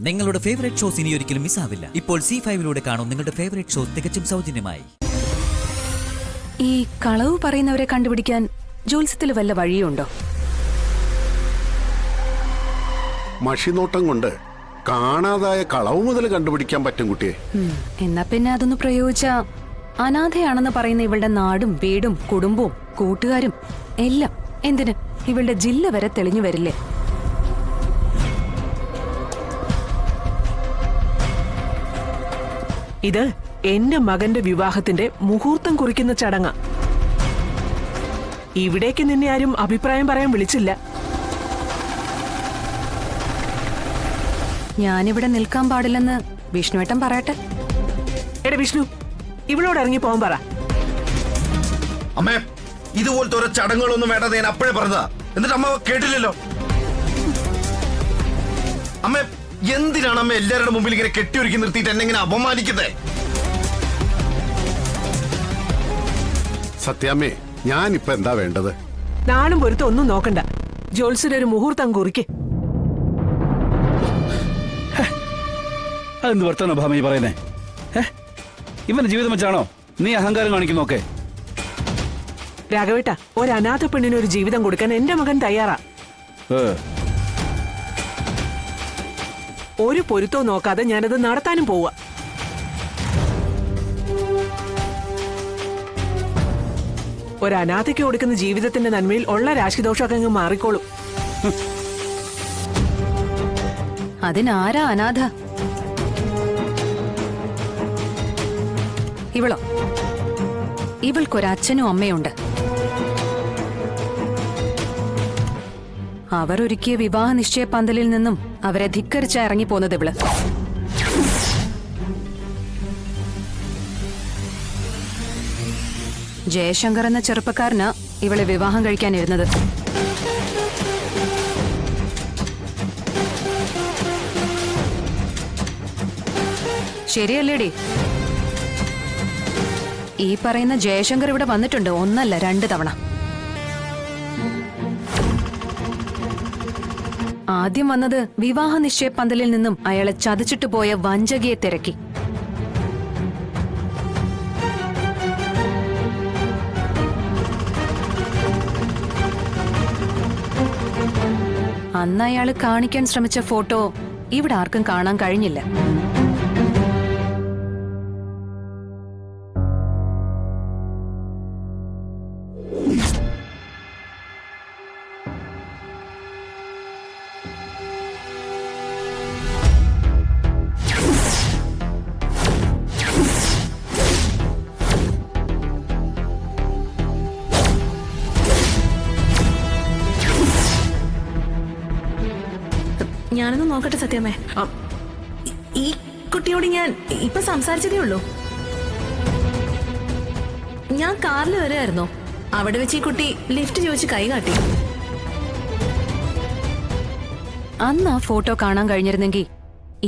നിങ്ങളുടെ favourite shows ഇനി ഒരിക്കലും മിസ്സാവില്ല. ഇപ്പോൾ C5-ലൂടെ കാണും നിങ്ങളുടെ ഫേവറേറ്റ് ഷോസ് തികച്ചും സൗജന്യമായി. ഈ കളവ് പറയുന്നവരെ കണ്ടുപിടിക്കാൻ ജോത്സ്യത്തിൽ വല്ല വഴിയുണ്ടോ? മഷിനോട്ടം കൊണ്ട് കാണാതായ കളവ് മുതൽ കണ്ടുപിടിക്കാൻ പറ്റും കുട്ടിയെ. എന്നാ പിന്നെ അതൊന്ന് പ്രയോഗിച്ചാ അനാഥയാണെന്ന് പറയുന്ന ഇവളുടെ നാടും വീടും കുടുംബവും കൂട്ടുകാരും എല്ലാം എന്തിന് ഇവളുടെ ജില്ല വരെ തെളിഞ്ഞു വരില്ലേ? ഇത് എന്റെ മകന്റെ വിവാഹത്തിന്റെ മുഹൂർത്തം കുറിക്കുന്ന ചടങ്ങ. ഇവിടേക്ക് നിന്നെ ആരും അഭിപ്രായം പറയാൻ വിളിച്ചില്ല. ഞാനിവിടെ നിൽക്കാൻ പാടില്ലെന്ന് വിഷ്ണുവേട്ടൻ പറയട്ടെ. എടാ വിഷ്ണു, ഇവളോട് ഇറങ്ങി പോകാൻ പറ. അമ്മേ, ഇതുപോലത്തെ ഓരോ ചടങ്ങുകളൊന്നും വേണ്ടത് ഞാൻ അപ്പോഴേ പറഞ്ഞതാ. എന്നിട്ട് അമ്മ കേട്ടില്ലല്ലോ. അമ്മേ, എന്തിനാണ് അമ്മ എല്ലാവരുടെ മുമ്പിൽ ഇങ്ങനെ കെട്ടിയൊരുക്കി നിർത്തിയിട്ട് എന്നെ ഇങ്ങനെ അപമാനിക്കുന്നേ? സത്യാമ്മേ, ഞാനിപ്പോ എന്താ വേണ്ടത്? നാളും പൊരുത്തം ഒന്നും നോക്കണ്ട. ജോത്സ്യന്റെ ഒരു മുഹൂർത്തം കുറിക്ക്. അതെന്ത് വർത്താനോ ഭാമ ഈ പറയുന്നേ? ഇവന്റെ ജീവിതം വെച്ചാണോ നീ അഹങ്കാരം കാണിക്കുന്നൊക്കെ? രാഘവേട്ട, ഒരു അനാഥ പെണ്ണിന് ഒരു ജീവിതം കൊടുക്കാൻ എന്റെ മകൻ തയ്യാറാ. ഒരു പൊരുത്തവും നോക്കാതെ ഞാനത് നടത്താനും പോവാ. ഒരു അനാഥയ്ക്ക് കൊടുക്കുന്ന ജീവിതത്തിന്റെ നന്മയിൽ ഉള്ള രാശിദോഷമൊക്കെ അങ്ങ് മാറിക്കോളും. അതിനാരാ അനാഥ? ഇവളോ? ഇവൾക്കൊരച്ഛനും അമ്മയുണ്ട്. അവരൊരുക്കിയ വിവാഹ നിശ്ചയ പന്തലിൽ നിന്നും അവരെ ധിക്കരിച്ച ഇറങ്ങിപ്പോന്നത് ഇവള്. ജയശങ്കർ എന്ന ചെറുപ്പക്കാരന് ഇവളെ വിവാഹം കഴിക്കാനിരുന്നത്. ശരിയല്ലേടി? ഈ പറയുന്ന ജയശങ്കർ ഇവിടെ വന്നിട്ടുണ്ട്, ഒന്നല്ല 2 തവണ. ആദ്യം വന്നത് വിവാഹ നിശ്ചയ പന്തലിൽ നിന്നും അയാളെ ചതിച്ചിട്ട് പോയ വഞ്ചകിയെ തിരക്കി. അന്ന് അയാള് കാണിക്കാൻ ശ്രമിച്ച ഫോട്ടോ ഇവിടെ ആർക്കും കാണാൻ കഴിഞ്ഞില്ല. ഞാനൊന്ന് നോക്കട്ടെ സത്യമേ. ഈ കുട്ടിയോട് ഞാൻ ഇപ്പൊ സംസാരിച്ചതേ ഉള്ളൂ. ഞാൻ കാറിൽ വരായിരുന്നോ, അവിടെ വെച്ച് ഈ കുട്ടി ലിഫ്റ്റ് ചോദിച്ച് കൈ കാട്ടി. അന്ന് ആ ഫോട്ടോ കാണാൻ കഴിഞ്ഞിരുന്നെങ്കിൽ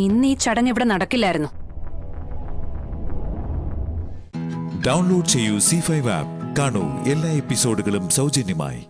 ഇന്ന് ഈ ചടങ്ങ് ഇവിടെ നടക്കില്ലായിരുന്നു. ഡൗൺലോഡ് ചെയ്യൂ C5 ആപ്പ്. കാണൂ എല്ലാ എപ്പിസോഡുകളും സൗജന്യമായി.